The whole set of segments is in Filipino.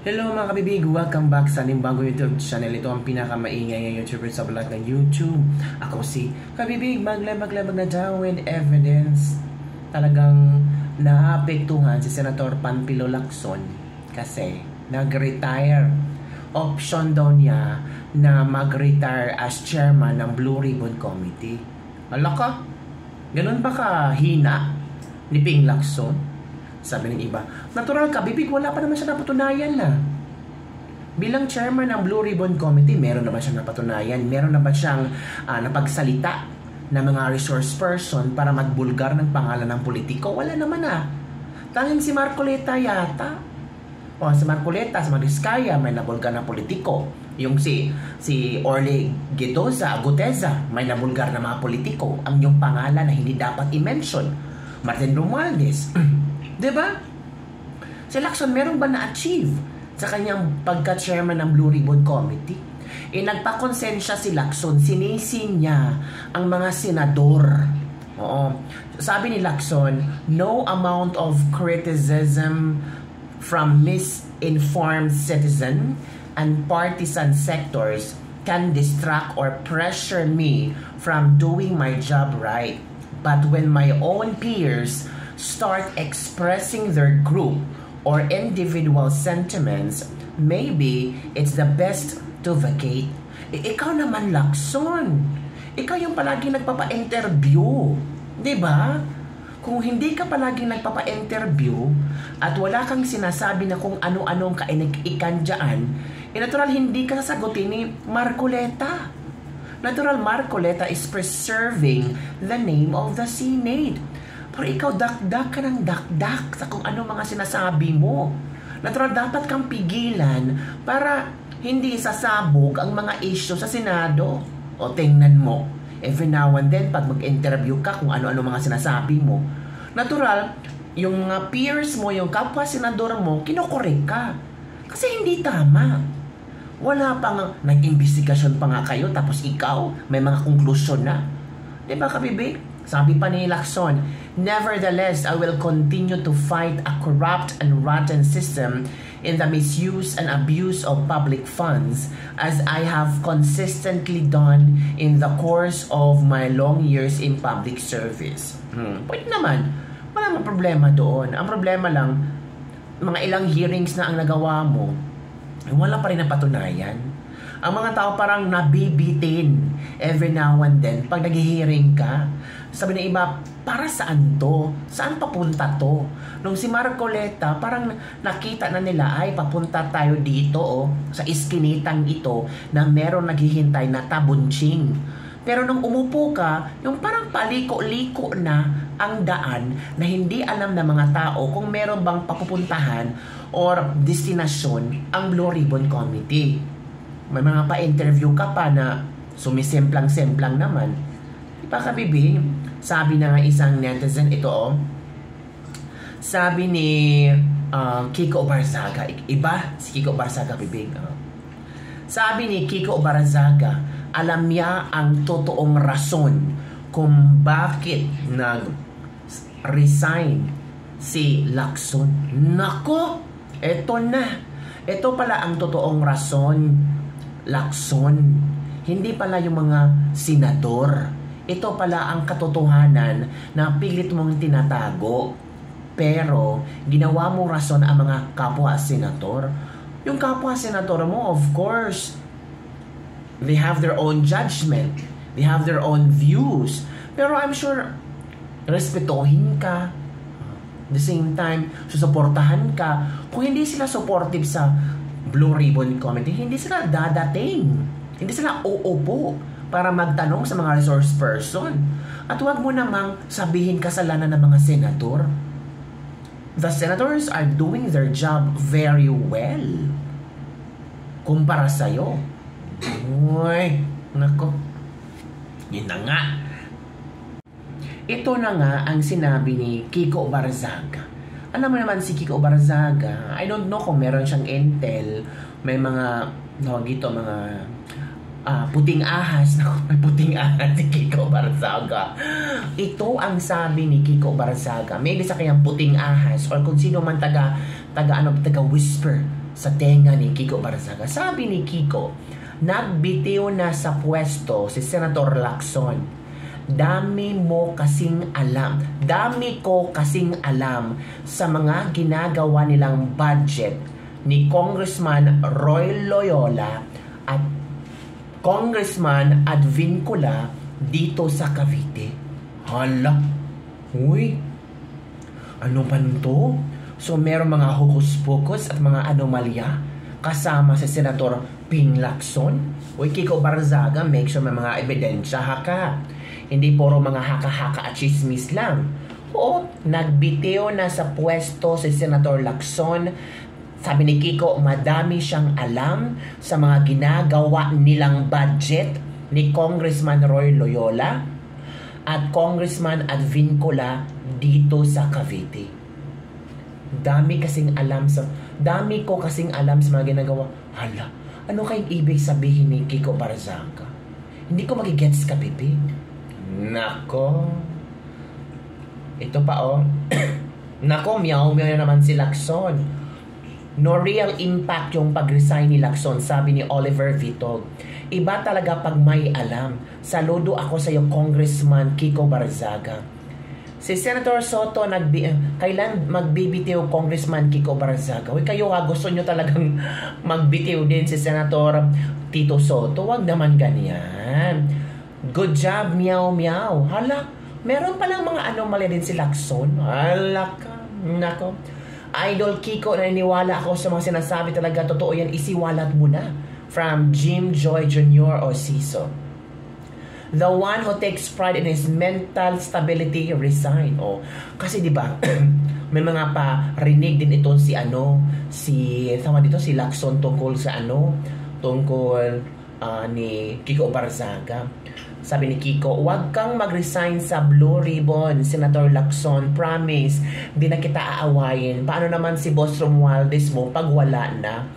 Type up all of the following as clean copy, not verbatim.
Hello mga kabibig! Welcome back sa ating bagong YouTube channel. Ito ang pinakamaingay ng YouTuber sa vlog ng YouTube. Ako si Kabibig, maglabag-labag na daw with evidence. Talagang naapektuhan si Senator Panfilo Lacson kasi nag-retire. Option daw niya na mag-retire as chairman ng Blue Ribbon Committee. Ala ka? Ganun ba kahina ni Ping Lacson? Sabi ng iba, natural ka, bibig, wala pa naman siya napatunayan na. Bilang chairman ng Blue Ribbon Committee, meron naman siya napatunayan, meron naman siyang napagsalita na mga resource person para magbulgar ng pangalan ng politiko. Wala naman Tanging si Marcoleta yata. O si Marcoleta, si Mariskaya, may nabulgar na politiko. Yung si Orly Guedoza, Guteza, may nabulgar na mga politiko. Ang yung pangalan na hindi dapat i-mention. Martin Romualdez. Diba? Si Lacson, meron ba na-achieve sa kanyang pagka-chairman ng Blue Ribbon Committee? Nagpa-konsensya si Lacson, sinisi niya ang mga senador. Oo. Sabi ni Lacson, no amount of criticism from misinformed citizen and partisan sectors can distract or pressure me from doing my job right. But when my own peers start expressing their group or individual sentiments, maybe it's the best to vacate. Ikaw naman, Lacson. Ikaw yung palaging nagpapa-interview. Diba? Kung hindi ka palaging nagpapa-interview at wala kang sinasabi na kung ano-anong kainik-ikan dyan, natural hindi ka sasagutin ni Marcoleta. Natural, Marcoleta is preserving the name of the Senate. Pero ikaw, dakdak ka ng dakdak sa kung ano mga sinasabi mo. Natural, dapat kang pigilan para hindi sasabog ang mga issue sa Senado. O tingnan mo, every now and then, pag mag-interview ka kung ano-ano mga sinasabi mo, natural, yung mga peers mo, yung kapwa senador mo, kinokorek ka. Kasi hindi tama. Wala pang nag-investigasyon pa nga kayo, tapos ikaw, may mga konklusyon na. Diba, kabibig? Sabi pa ni Lacson, nevertheless, I will continue to fight a corrupt and rotten system in the misuse and abuse of public funds as I have consistently done in the course of my long years in public service. Pwede naman. Wala mang problema doon. Ang problema lang, mga ilang hearings na ang nagawa mo, wala pa rin ang patunayan. Ang mga tao parang nabibitin every now and then pag nag-hearing ka. Sabi ng iba, para saan to? Saan papunta to? Nung si Marcoleta, parang nakita na nila, ay papunta tayo dito sa iskinitang ito na meron naghihintay na tabunching. Pero nung umupo ka, yung parang paliko-liko na ang daan na hindi alam ng mga tao kung meron bang papupuntahan or destinasyon ang Blue Ribbon Committee. May mga pa-interview ka pa na sumisemplang-semplang naman. Diba, kabibig? Sabi na nga isang netizen, ito sabi ni Kiko Barzaga. Iba si Kiko Barzaga, bibig. Sabi ni Kiko Barzaga, alam niya ang totoong rason kung bakit nag-resign si Lacson. Nako! Ito na. Ito pala ang totoong rason, Lacson. Hindi pala yung mga senador. Ito pala ang katotohanan na pilit mong tinatago. Pero, ginawa mong rason ang mga kapwa-senador. Yung kapwa-senador mo, of course, they have their own judgment. They have their own views. Pero I'm sure, respetuhin ka. At the same time, susuportahan ka. Kung hindi sila supportive sa Blue Ribbon Committee, hindi sila dadating. Hindi sila uupo para magtanong sa mga resource person. At huwag mo namang sabihin kasalanan ng mga senador. The senators are doing their job very well. Kumpara sa'yo. Uy, nako. Yun na nga. Ito na nga ang sinabi ni Kiko Barzaga. Alam mo naman si Kiko Barzaga, I don't know kung meron siyang intel, may mga, mga puting ahas. May puting ahas si Kiko Barzaga. Ito ang sabi ni Kiko Barzaga. Maybe sa kanyang puting ahas or kung sino man taga whisper sa tenga ni Kiko Barzaga. Sabi ni Kiko, nagbitiw na sa pwesto si Senator Lacson. Dami ko kasing alam sa mga ginagawa nilang budget ni Congressman Roy Loyola at Congressman Advincula dito sa Cavite. Hala, uy, ano ba nito? So meron mga hokus-pokus at mga anomalya kasama si Senator Ping Lacson. Uy, Kiko Barzaga, make sure may mga ebidensya ka. Hindi puro mga haka-haka at chismis lang. Oo, nagbitiw na sa pwesto si Senator Lacson. Sabi ni Kiko, madami siyang alam sa mga ginagawa nilang budget ni Congressman Roy Loyola at Congressman Advincula dito sa Cavite. Dami ko kasing alam sa mga ginagawa. Hala, ano kayong ibig sabihin ni Kiko Barzaga? Hindi ko magigets ka, Pipi. Nako. Ito pa, oh. Nako, meow na naman si Lacson. No real impact yung pag-resign ni Lacson, sabi ni Oliver Vitog. Iba talaga pag may alam. Saludo ako sa iyo, Congressman Kiko Barzaga. Si Senator Soto, kailan magbibitiw Congressman Kiko Barzaga? Uy, kayo ha, gusto nyo talagang magbitiw din si Senator Tito Soto? Wag naman ganyan. Good job, meow meow. Hala, meron palang mga anomalya din si Lacson. Hala ka, nako. Idol Kiko, naniniwala ako sa mga sinasabi talaga. Totoo yan, isiwalat mo na. From Jim Joy Jr. o Ciso. The one who takes pride in his mental stability resign. Oh, kasi di ba may mga parinig din ito si si Lacson tungkol sa ni Kiko Barzaga. Sabi ni Kiko, huwag kang mag-resign sa Blue Ribbon, Senator Lacson. Promise, di na kita aawayin. Paano naman si Boss Romualdez mo pag wala na?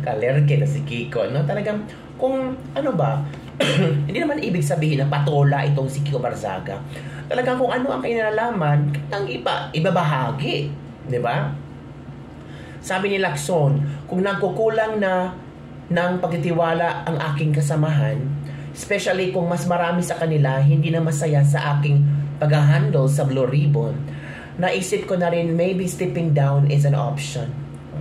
Kalerke na si Kiko. No? Talagang, kung ano ba, hindi naman ibig sabihin na patola itong si Kiko Barzaga. Talagang kung ano ang kinalaman, ang ibabahagi. Di ba? Sabi ni Lacson, kung nagkukulang na ng pagtitiwala ang aking kasamahan, especially kung mas marami sa kanila hindi na masaya sa aking pag-handle sa Blue Ribbon, naisip ko na rin maybe stepping down is an option.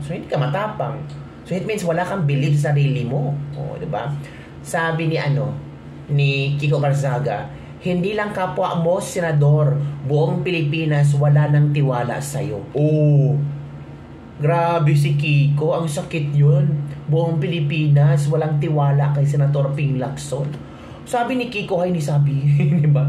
So hindi ka matapang. So it means wala kang believe sa sarili mo. O, di ba? Sabi ni Kiko Barzaga, hindi lang kapwa mo senador, buong Pilipinas wala nang tiwala sa iyo. Oh. Grabe si Kiko, ang sakit yun. Buong Pilipinas, walang tiwala kay Senator Ping Lacson. Sabi ni Kiko, ay hindi sabi, di ba?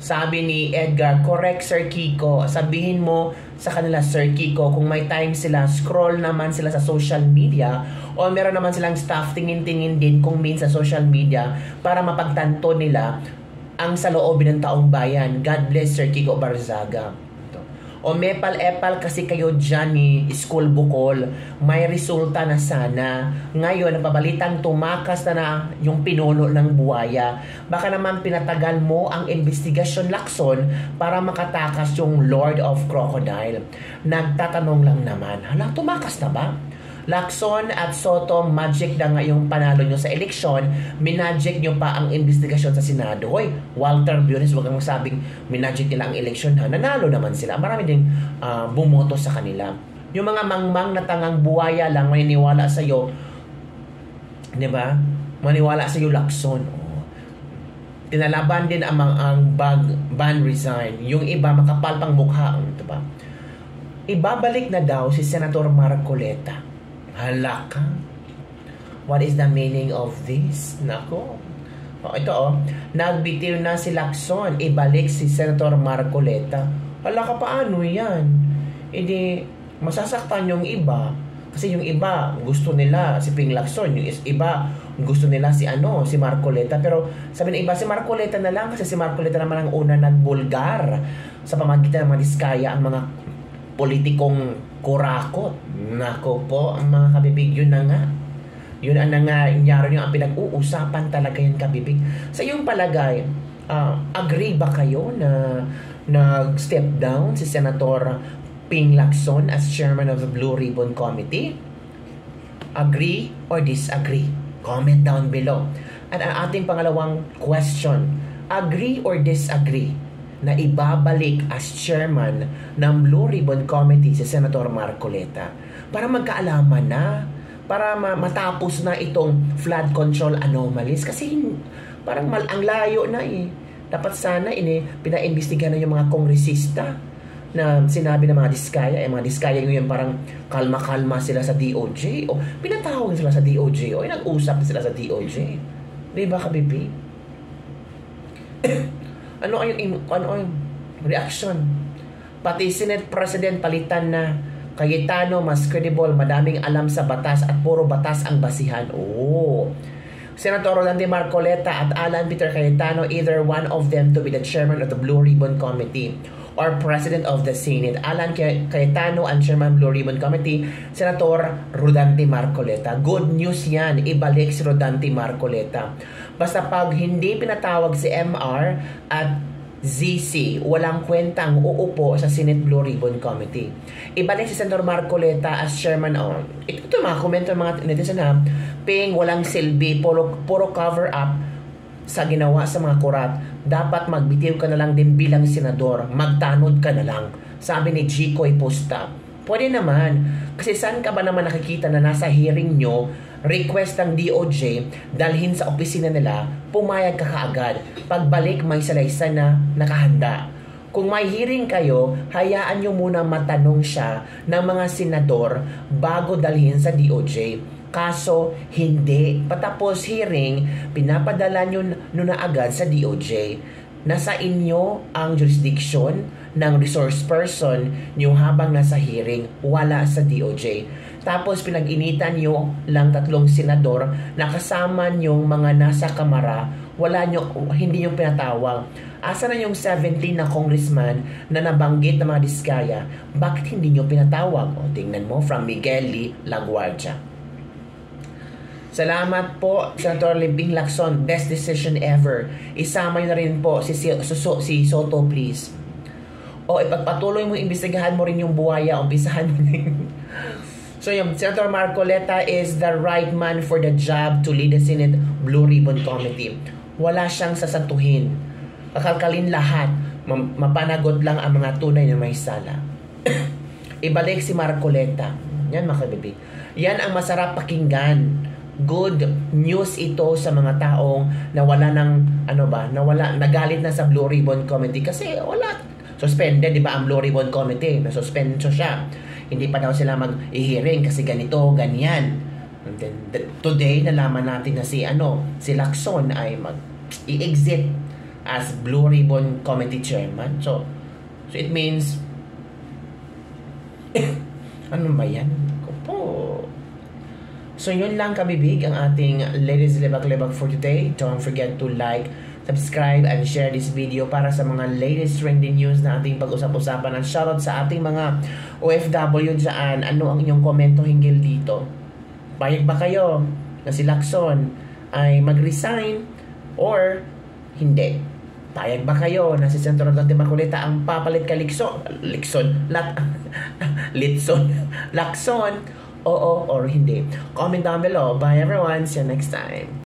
Sabi ni Edgar, correct Sir Kiko. Sabihin mo sa kanila, Sir Kiko, kung may time sila, scroll naman sila sa social media o meron naman silang staff, tingin-tingin din kung min sa social media para mapagtanto nila ang saloobin ng taong bayan. God bless Sir Kiko Barzaga. O mepal-epal kasi kayo dyan ni School Bukol, may resulta na sana. Ngayon, napabalitang tumakas na yung pinuno ng buwaya. Baka naman pinatagal mo ang investigasyon, Lacson, para makatakas yung Lord of Crocodile. Nagtatanong lang naman, hala, tumakas na ba? Lacson at Soto, magic na nga yung panalo nyo sa eleksyon, minagic nyo pa ang investigasyon sa Senado. Hoy, Walter Buenos, wag kang masabing minagic nila ang eleksyon ha. Nanalo naman sila. Marami din bumoto sa kanila. Yung mga mangmang na tangang buwaya lang maniniwala sa iyo, di ba? Maniwala sa iyo, Lacson. Oh. Tinalaban din ang ban resign. Yung iba makapal pang mukha, di ba? Ibabalik na daw si Senator Marcoleta. Halaka. What is the meaning of this? Nako. Ito nagbitiw na si Lacson, ibalik si Senator Marcoleta. Halaka, paano yan? Hindi masasaktan yung iba. Kasi yung iba gusto nila si Ping Lacson, yung iba gusto nila si Marcoleta. Pero sabi ng iba, si Marcoleta na lang kasi si Marcoleta naman ang una nagbulgar sa pamagitan ng mga diskaya ang mga politikong kurakot. Nako po, ang mga kabibig, yun na nga. Yun ang nangyari nyo, ang pinag-uusapan talaga yung kabibig. Sa iyong palagay, agree ba kayo na nag-step down si Senator Ping Lacson as chairman of the Blue Ribbon Committee? Agree or disagree? Comment down below. At ang ating pangalawang question, agree or disagree na ibabalik as chairman ng Blue Ribbon Committee si Senator Marcoleta para magkaalaman na, para matapos na itong flood control anomalies? Kasi parang ang layo na eh. Dapat sana pinaimbestigahan na yung mga kongresista na sinabi ng mga Diskaya. Mga Diskaya ngayon parang kalma-kalma sila sa DOJ. O pinatawag sila sa DOJ. O nag-usap sila sa DOJ. Diba kabibi? ano ang reaction? Pati Senate President palitan na. Cayetano mas credible, madaming alam sa batas at puro batas ang basihan. Oh. Senator Rodante Marcoleta at Alan Peter Cayetano, either one of them to be the chairman of the Blue Ribbon Committee or president of the Senate. Alan Cayetano ang chairman Blue Ribbon Committee, Senator Rodante Marcoleta. Good news yan, ibalik si Rodante Marcoleta. Basta pag hindi pinatawag si MR at ZC, walang kwentang uupo sa Senate Blue Ribbon Committee. Ibalik si Senator Marcoleta as chairman. Ito mga komento ng mga netizen na Ping, walang silbi, puro cover up sa ginawa sa mga kurat. Dapat magbitiw ka na lang din bilang senador, magtanod ka na lang, sabi ni Jicoy Pusta. Pwede naman, kasi saan ka ba naman nakikita na nasa hearing nyo, request ng DOJ, dalhin sa opisina nila, pumayag ka kaagad. Pagbalik may salaysay na nakahanda. Kung may hearing kayo, hayaan nyo muna matanong siya ng mga senador bago dalhin sa DOJ. Kaso, hindi. Patapos hearing, pinapadala nyo na agad sa DOJ. Nasa inyo ang jurisdiction ng resource person nyo habang nasa hearing, wala sa DOJ. Tapos pinag-initan nyo lang 3 senador na kasama nyong mga nasa kamara, hindi nyo pinatawag. Asa na yung 17 na congressman na nabanggit ng mga Diskaya? Bakit hindi nyo pinatawag? O tingnan mo, from Miguel Lee Laguardia. Salamat po, Senator Ping Lacson. Best decision ever. Isama nyo na rin po si Soto, please. O ipagpatuloy mo, imbestigahan mo rin yung buhaya. Umpisahan mo rin. So yung Senator Marcoleta is the right man for the job to lead the Senate Blue Ribbon Committee. Wala siyang sasantuhin. Kakalkalin lahat. Mapanagot lang ang mga tunay na may sala. Ibalik si Marcoleta. Yan mga kabibi. Yan ang masarap pakinggan. Good news ito sa mga taong nawala ng nagalit na sa Blue Ribbon Committee kasi wala, suspended, di ba, ang Blue Ribbon Committee, na-suspend siya, hindi pa daw sila mag-hearing kasi ganito, ganyan. And then today nalaman natin na si Lacson ay mag-i-exit as Blue Ribbon Committee chairman. So it means ano ba yan? So yun lang kabibig ang ating Ladies Lebak-Lebak for today. Don't forget to like, subscribe, and share this video para sa mga latest trending news na ating pag-usap-usapan. At shoutout sa ating mga OFW dyan. Ano ang inyong komento hinggil dito? Payag ba kayo na si Lacson ay mag-resign or hindi? Payag ba kayo na si Senator Rodante Marcoleta ang papalit ka Lacson? Oo or hindi? Comment down below. Bye everyone. See you next time.